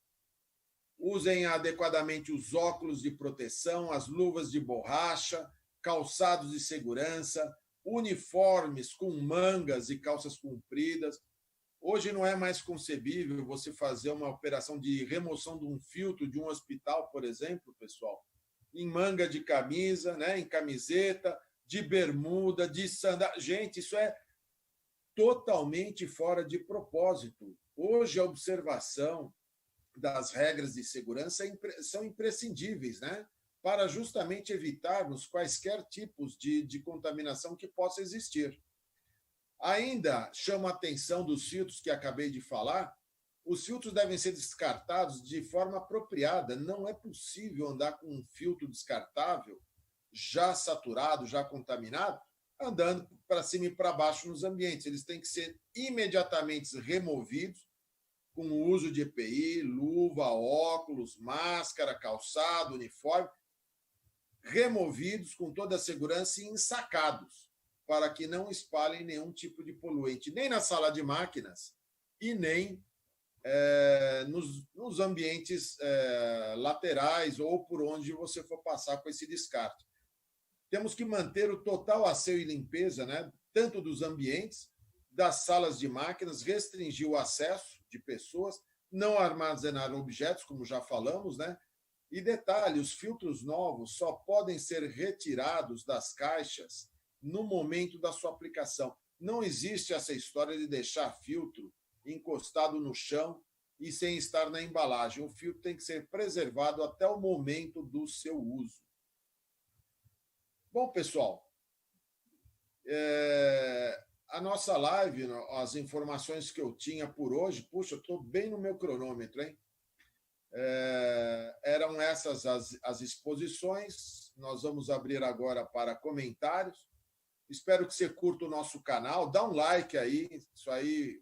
A: usem adequadamente os óculos de proteção, as luvas de borracha, calçados de segurança, uniformes com mangas e calças compridas. Hoje não é mais concebível você fazer uma operação de remoção de um filtro de um hospital, por exemplo, pessoal, em manga de camisa, né, em camiseta, de bermuda, de sandália. Gente, isso é totalmente fora de propósito. Hoje, a observação das regras de segurança são imprescindíveis, né, para justamente evitarmos quaisquer tipos de contaminação que possa existir. Ainda chama a atenção dos filtros que acabei de falar. Os filtros devem ser descartados de forma apropriada. Não é possível andar com um filtro descartável, já saturado, já contaminado, andando para cima e para baixo nos ambientes. Eles têm que ser imediatamente removidos com o uso de EPI, luva, óculos, máscara, calçado, uniforme, removidos com toda a segurança e ensacados, para que não espalhem nenhum tipo de poluente, nem na sala de máquinas e nem nos ambientes laterais ou por onde você for passar com esse descarte. Temos que manter o total asseio e limpeza, né, tanto dos ambientes, das salas de máquinas, restringir o acesso de pessoas, não armazenar objetos, como já falamos, né? E detalhe, os filtros novos só podem ser retirados das caixas no momento da sua aplicação. Não existe essa história de deixar filtro encostado no chão e sem estar na embalagem. O filtro tem que ser preservado até o momento do seu uso. Bom, pessoal, a nossa live, as informações que eu tinha por hoje, puxa, eu estou bem no meu cronômetro, hein? Eram essas as exposições. Nós vamos abrir agora para comentários. Espero que você curta o nosso canal, dá um like aí, isso aí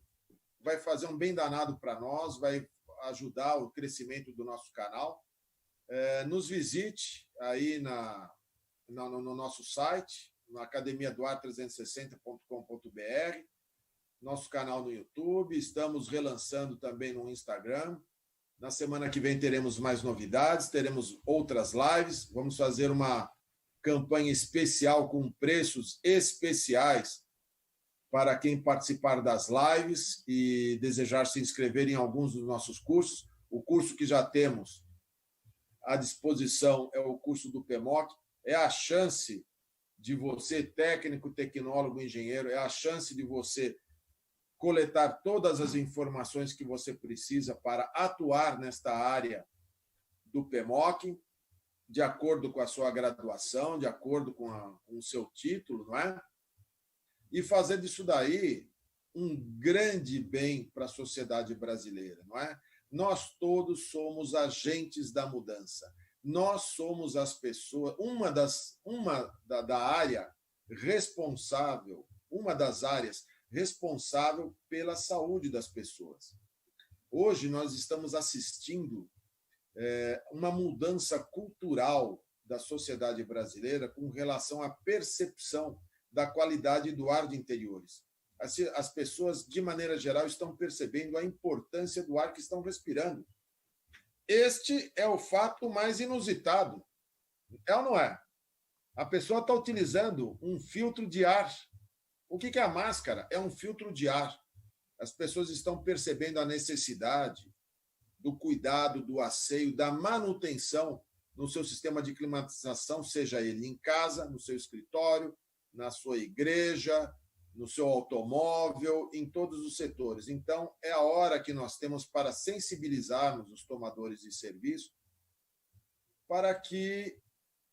A: vai fazer um bem danado para nós, vai ajudar o crescimento do nosso canal. Nos visite aí no nosso site, no academiadoar360.com.br, nosso canal no YouTube, estamos relançando também no Instagram. Na semana que vem teremos mais novidades, teremos outras lives, vamos fazer uma campanha especial com preços especiais para quem participar das lives e desejar se inscrever em alguns dos nossos cursos. O curso que já temos à disposição é o curso do PMOC, é a chance de você, técnico, tecnólogo, engenheiro, é a chance de você coletar todas as informações que você precisa para atuar nesta área do PMOC, de acordo com a sua graduação, de acordo com o seu título, não é? E fazer disso daí um grande bem para a sociedade brasileira, não é? Nós todos somos agentes da mudança. Nós somos as pessoas, uma das áreas responsável pela saúde das pessoas. Hoje nós estamos assistindo uma mudança cultural da sociedade brasileira com relação à percepção da qualidade do ar de interiores. As pessoas, de maneira geral, estão percebendo a importância do ar que estão respirando. Este é o fato mais inusitado. É ou não é? A pessoa está utilizando um filtro de ar. O que é a máscara? É um filtro de ar. As pessoas estão percebendo a necessidade do cuidado, do asseio, da manutenção no seu sistema de climatização, seja ele em casa, no seu escritório, na sua igreja, no seu automóvel, em todos os setores. Então, é a hora que nós temos para sensibilizarmos os tomadores de serviço para que,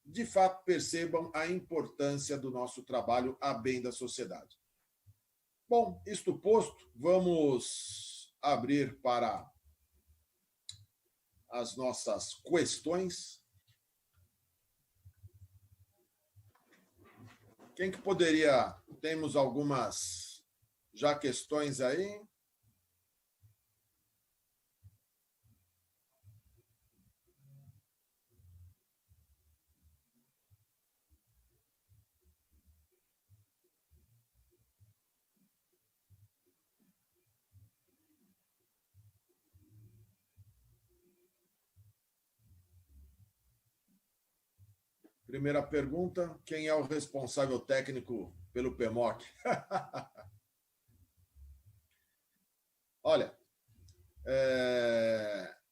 A: de fato, percebam a importância do nosso trabalho a bem da sociedade. Bom, isto posto, vamos abrir para as nossas questões. Quem que poderia... Temos algumas já questões aí. Primeira pergunta, quem é o responsável técnico pelo PMOC? Olha,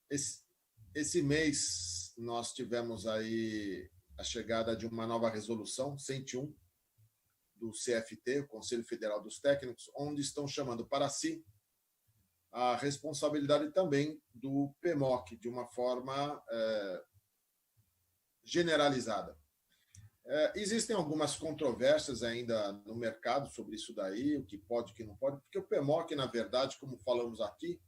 A: esse mês nós tivemos aí a chegada de uma nova resolução, 101, do CFT, o Conselho Federal dos Técnicos, onde estão chamando para si a responsabilidade também do PMOC, de uma forma generalizada. Existem algumas controvérsias ainda no mercado sobre isso daí, o que pode, o que não pode, porque o PMOC, na verdade, como falamos aqui,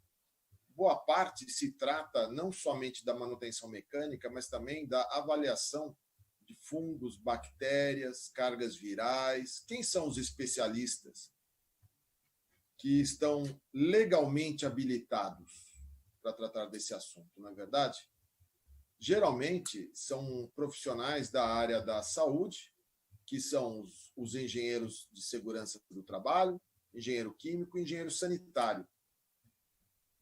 A: boa parte se trata não somente da manutenção mecânica, mas também da avaliação de fungos, bactérias, cargas virais. Quem são os especialistas que estão legalmente habilitados para tratar desse assunto, não é verdade? Geralmente são profissionais da área da saúde, que são os engenheiros de segurança do trabalho, engenheiro químico e engenheiro sanitário,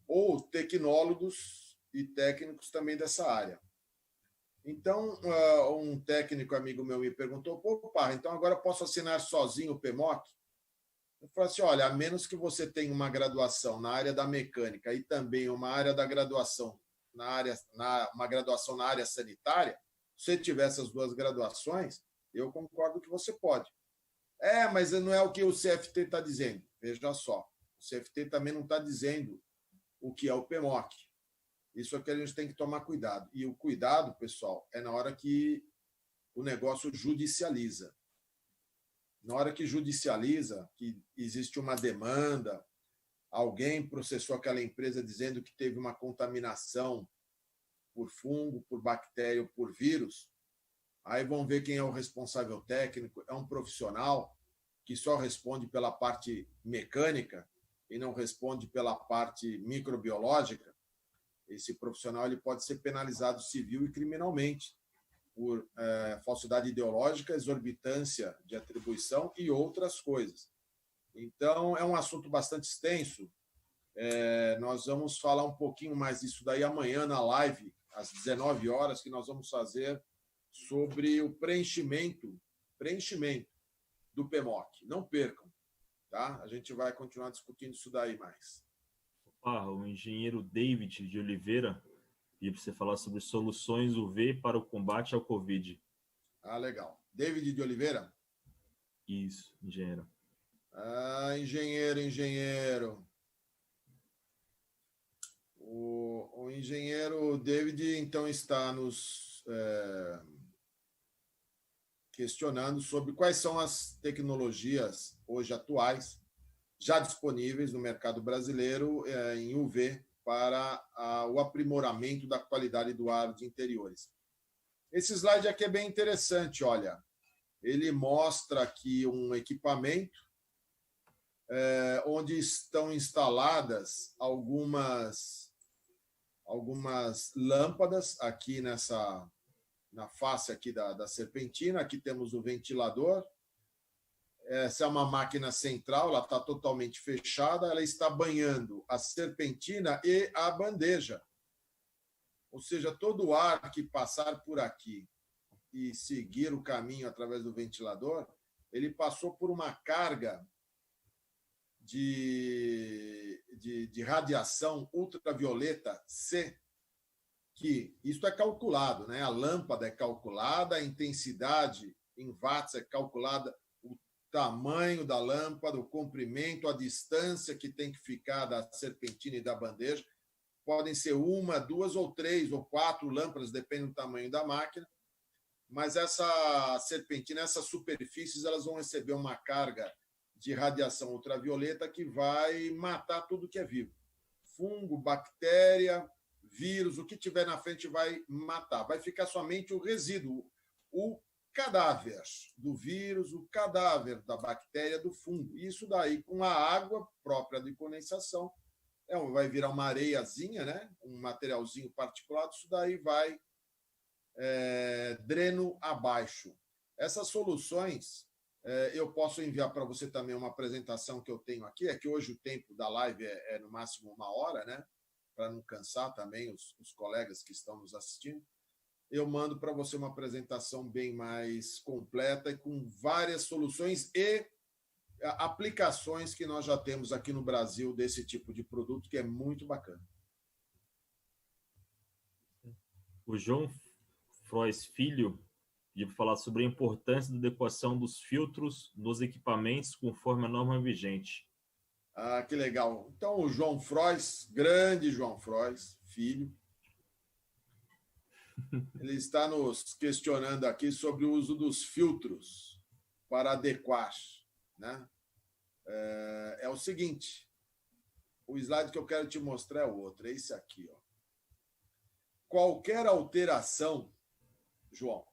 A: ou tecnólogos e técnicos também dessa área. Então, um técnico amigo meu me perguntou, Parra, então agora eu posso assinar sozinho o PMOC? Eu falei assim, olha, a menos que você tenha uma graduação na área da mecânica e também uma área da graduação uma graduação na área sanitária, se você tiver essas duas graduações, eu concordo que você pode. Mas não é o que o CFT está dizendo. Veja só, o CFT também não está dizendo o que é o PMOC. Isso é que a gente tem que tomar cuidado. E o cuidado, pessoal, é na hora que o negócio judicializa. Na hora que judicializa, que existe uma demanda, alguém processou aquela empresa dizendo que teve uma contaminação por fungo, por bactéria ou por vírus, aí vão ver quem é o responsável técnico, é um profissional que só responde pela parte mecânica e não responde pela parte microbiológica. Esse profissional ele pode ser penalizado civil e criminalmente por falsidade ideológica, exorbitância de atribuição e outras coisas. Então, é um assunto bastante extenso. Nós vamos falar um pouquinho mais disso daí amanhã na live, às 19 horas, que nós vamos fazer sobre o preenchimento do PMOC. Não percam, tá? A gente vai continuar discutindo isso daí mais.
B: O engenheiro David de Oliveira pediu para você falar sobre soluções UV para o combate ao Covid.
A: Legal. David de Oliveira?
B: Isso, engenheiro.
A: Engenheiro. O engenheiro David, então, está nos questionando sobre quais são as tecnologias hoje atuais, já disponíveis no mercado brasileiro em UV para o aprimoramento da qualidade do ar de interiores. Esse slide aqui é bem interessante, olha. Ele mostra aqui um equipamento onde estão instaladas algumas lâmpadas aqui na face aqui da serpentina. Aqui temos o ventilador. Essa é uma máquina central, ela está totalmente fechada, ela está banhando a serpentina e a bandeja. Ou seja, todo o ar que passar por aqui e seguir o caminho através do ventilador, ele passou por uma carga de radiação ultravioleta C, que isso é calculado, né? A lâmpada é calculada, a intensidade em watts é calculada, o tamanho da lâmpada, o comprimento, a distância que tem que ficar da serpentina e da bandeja. Podem ser 1, 2 ou 3 ou 4 lâmpadas, depende do tamanho da máquina, mas essa serpentina, essas superfícies, elas vão receber uma carga de radiação ultravioleta que vai matar tudo que é vivo. Fungo, bactéria, vírus, o que tiver na frente vai matar. Vai ficar somente o resíduo, o cadáver do vírus, o cadáver da bactéria, do fungo. Isso daí, com a água própria de condensação, vai virar uma areiazinha, né? Um materialzinho particulado, isso daí vai dreno abaixo. Essas soluções, eu posso enviar para você também uma apresentação que eu tenho aqui, é que hoje o tempo da live é no máximo 1 hora, né? Para não cansar também os colegas que estão nos assistindo. Eu mando para você uma apresentação bem mais completa e com várias soluções e aplicações que nós já temos aqui no Brasil desse tipo de produto, que é muito bacana.
B: O João Frois Filho pediu para falar sobre a importância da adequação dos filtros nos equipamentos conforme a norma vigente.
A: Ah, que legal. Então, o João Frois, grande João Frois Filho, ele está nos questionando aqui sobre o uso dos filtros para adequar, né? É o seguinte, o slide que eu quero te mostrar é o outro, é esse aqui, ó. Qualquer alteração, João,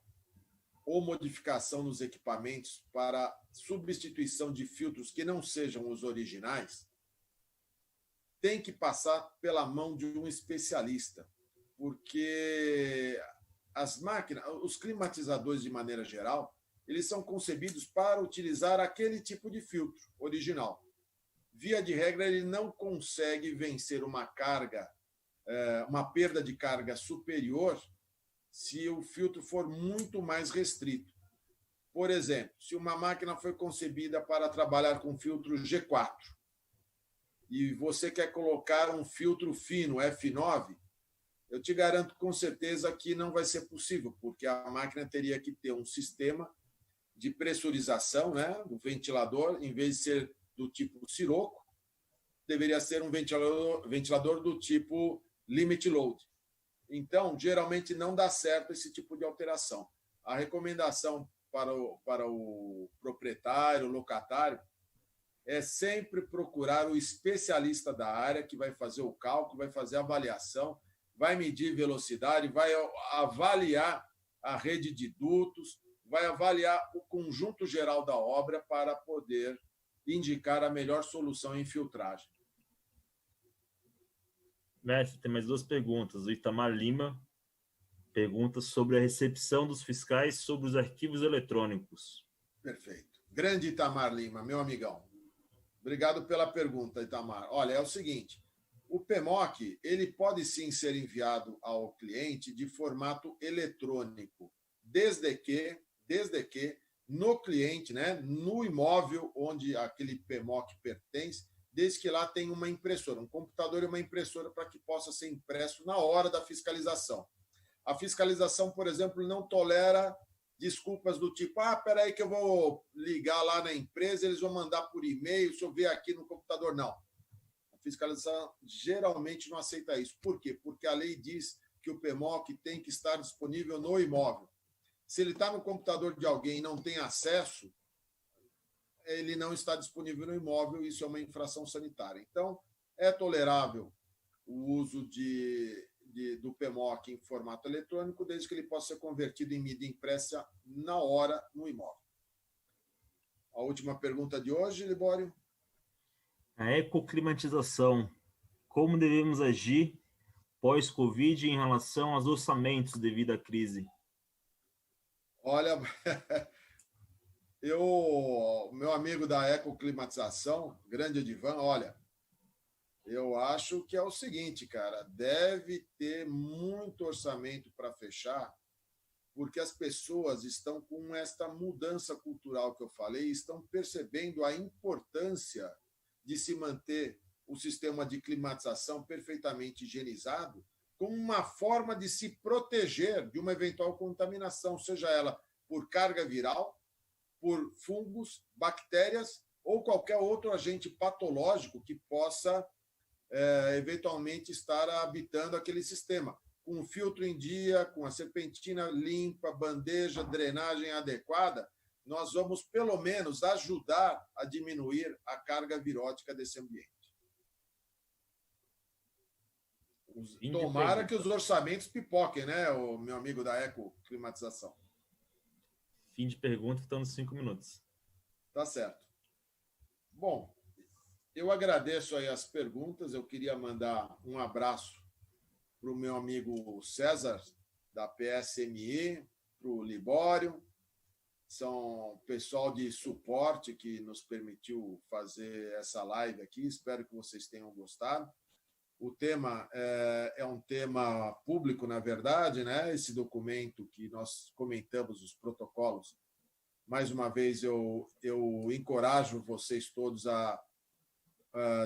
A: ou modificação nos equipamentos para substituição de filtros que não sejam os originais, tem que passar pela mão de um especialista, porque as máquinas, os climatizadores de maneira geral, eles são concebidos para utilizar aquele tipo de filtro original. Via de regra, ele não consegue vencer uma carga, uma perda de carga superior se o filtro for muito mais restrito. Por exemplo, se uma máquina foi concebida para trabalhar com filtro G4 e você quer colocar um filtro fino F9, eu te garanto com certeza que não vai ser possível, porque a máquina teria que ter um sistema de pressurização, né, do ventilador, em vez de ser do tipo Sirocco, deveria ser um ventilador do tipo Limit Load. Então, geralmente não dá certo esse tipo de alteração. A recomendação para o proprietário, locatário, é sempre procurar o especialista da área que vai fazer o cálculo, vai fazer a avaliação, vai medir velocidade, vai avaliar a rede de dutos, vai avaliar o conjunto geral da obra para poder indicar a melhor solução em filtragem.
B: Mestre, tem mais 2 perguntas. O Itamar Lima pergunta sobre a recepção dos fiscais sobre os arquivos eletrônicos.
A: Perfeito. Grande Itamar Lima, meu amigão. Obrigado pela pergunta, Itamar. Olha, é o seguinte, o PMOC, ele pode sim ser enviado ao cliente de formato eletrônico, desde que no cliente, né, no imóvel onde aquele PMOC pertence, desde que lá tem uma impressora, um computador e uma impressora para que possa ser impresso na hora da fiscalização. A fiscalização, por exemplo, não tolera desculpas do tipo, espera aí que eu vou ligar lá na empresa, eles vão mandar por e-mail, se eu ver aqui no computador. Não. A fiscalização geralmente não aceita isso. Por quê? Porque a lei diz que o PMOC tem que estar disponível no imóvel. Se ele está no computador de alguém e não tem acesso, ele não está disponível no imóvel, isso é uma infração sanitária. Então, é tolerável o uso do PMOC em formato eletrônico, desde que ele possa ser convertido em mídia impressa na hora no imóvel. A última pergunta de hoje, Libório.
B: A ecoclimatização. Como devemos agir pós-Covid em relação aos orçamentos devido à crise?
A: Olha, meu amigo da ecoclimatização, grande Edivan, olha, eu acho que é o seguinte, cara, deve ter muito orçamento para fechar, porque as pessoas estão com esta mudança cultural que eu falei, estão percebendo a importância de se manter o sistema de climatização perfeitamente higienizado como uma forma de se proteger de uma eventual contaminação, seja ela por carga viral, por fungos, bactérias ou qualquer outro agente patológico que possa eventualmente estar habitando aquele sistema. Com o filtro em dia, com a serpentina limpa, bandeja, drenagem adequada, nós vamos, pelo menos, ajudar a diminuir a carga virótica desse ambiente. Tomara que os orçamentos pipoquem, né, o meu amigo da ecoclimatização.
B: fim de pergunta, faltando 5 minutos.
A: Tá certo. Bom, eu agradeço aí as perguntas. Eu queria mandar um abraço para o meu amigo César, da PSMI, para o Libório. São pessoal de suporte que nos permitiu fazer essa live aqui. Espero que vocês tenham gostado. O tema é um tema público, na verdade, né? Esse documento que nós comentamos, os protocolos. Mais uma vez, eu encorajo vocês todos a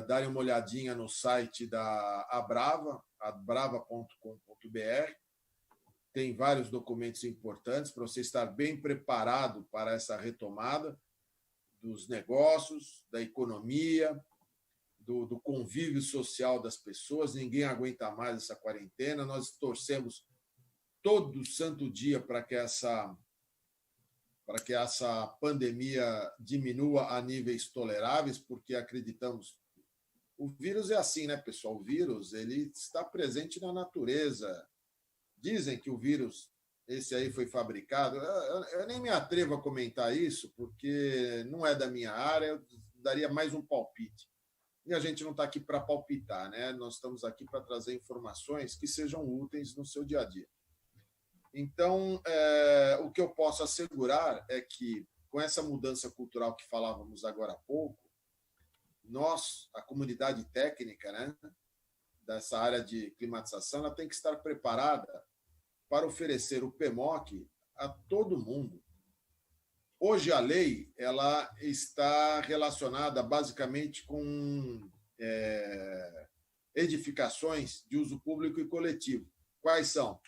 A: darem uma olhadinha no site da Abrava, abrava.com.br. Tem vários documentos importantes para você estar bem preparado para essa retomada dos negócios, da economia, do convívio social das pessoas. Ninguém aguenta mais essa quarentena. Nós torcemos todo santo dia para que essa pandemia diminua a níveis toleráveis, porque acreditamos. O vírus é assim, né, pessoal? O vírus ele está presente na natureza. Dizem que o vírus, esse aí foi fabricado. Eu nem me atrevo a comentar isso, porque não é da minha área, eu daria mais um palpite. E a gente não está aqui para palpitar, né? Nós estamos aqui para trazer informações que sejam úteis no seu dia a dia. Então, o que eu posso assegurar é que, com essa mudança cultural que falávamos agora há pouco, nós, a comunidade técnica, né, dessa área de climatização, ela tem que estar preparada para oferecer o PMOC a todo mundo. Hoje, a lei ela está relacionada basicamente com edificações de uso público e coletivo. Quais são?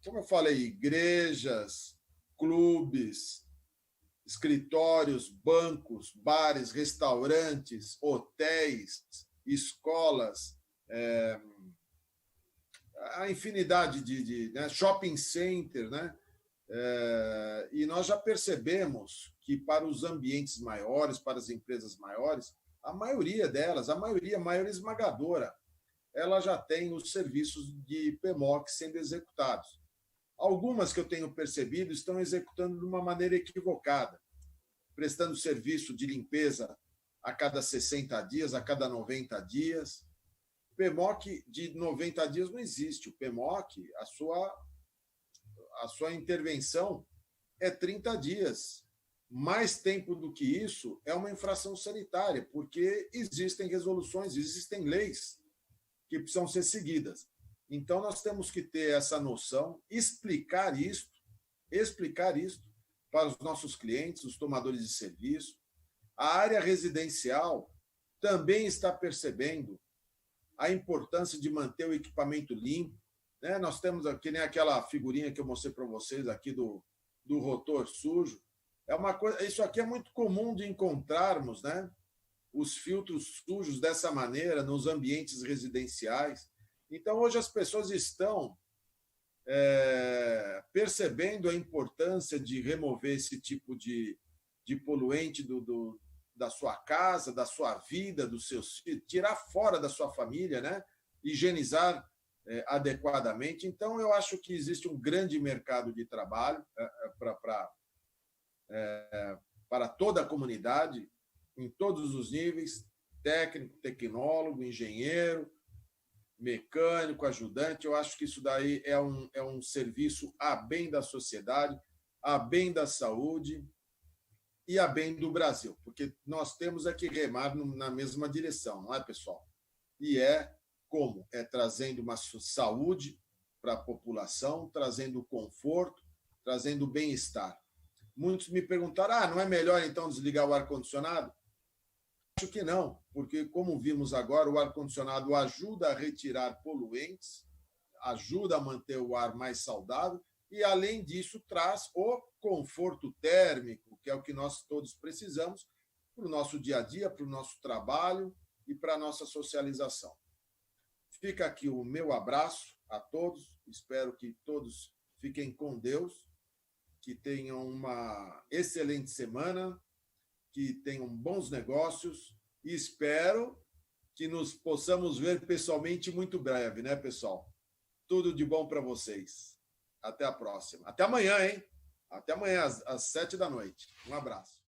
A: Como eu falei, igrejas, clubes, escritórios, bancos, bares, restaurantes, hotéis, escolas, a infinidade de shopping center, né? E nós já percebemos que para os ambientes maiores, para as empresas maiores, a maioria delas, a maioria esmagadora, ela já tem os serviços de PMOC sendo executados. Algumas que eu tenho percebido estão executando de uma maneira equivocada, prestando serviço de limpeza a cada 60 dias, a cada 90 dias. PMOC de 90 dias não existe. O PMOC, a sua intervenção é 30 dias. Mais tempo do que isso é uma infração sanitária, porque existem resoluções, existem leis que precisam ser seguidas. Então, nós temos que ter essa noção, explicar isto para os nossos clientes, os tomadores de serviço. A área residencial também está percebendo a importância de manter o equipamento limpo, né? Nós temos aqui, né, aquela figurinha que eu mostrei para vocês aqui do rotor sujo. É uma coisa, isso aqui é muito comum de encontrarmos, né? Os filtros sujos dessa maneira nos ambientes residenciais. Então, hoje as pessoas estão percebendo a importância de remover esse tipo de poluente da sua casa, da sua vida, dos seus filhos, tirar fora da sua família, né? Higienizar adequadamente. Então, eu acho que existe um grande mercado de trabalho para toda a comunidade, em todos os níveis, técnico, tecnólogo, engenheiro, mecânico, ajudante. Eu acho que isso daí é um serviço a bem da sociedade, a bem da saúde e a bem do Brasil, porque nós temos que remar na mesma direção, não é, pessoal? E como? Trazendo uma saúde para a população, trazendo conforto, trazendo bem-estar. Muitos me perguntaram, não é melhor, então, desligar o ar-condicionado? Acho que não, porque, como vimos agora, o ar-condicionado ajuda a retirar poluentes, ajuda a manter o ar mais saudável e, além disso, traz o conforto térmico, que é o que nós todos precisamos para o nosso dia a dia, para o nosso trabalho e para a nossa socialização. Fica aqui o meu abraço a todos, espero que todos fiquem com Deus, que tenham uma excelente semana, que tenham bons negócios e espero que nos possamos ver pessoalmente muito breve, né, pessoal? Tudo de bom para vocês. Até a próxima. Até amanhã, hein? Até amanhã, às 7 da noite. Um abraço.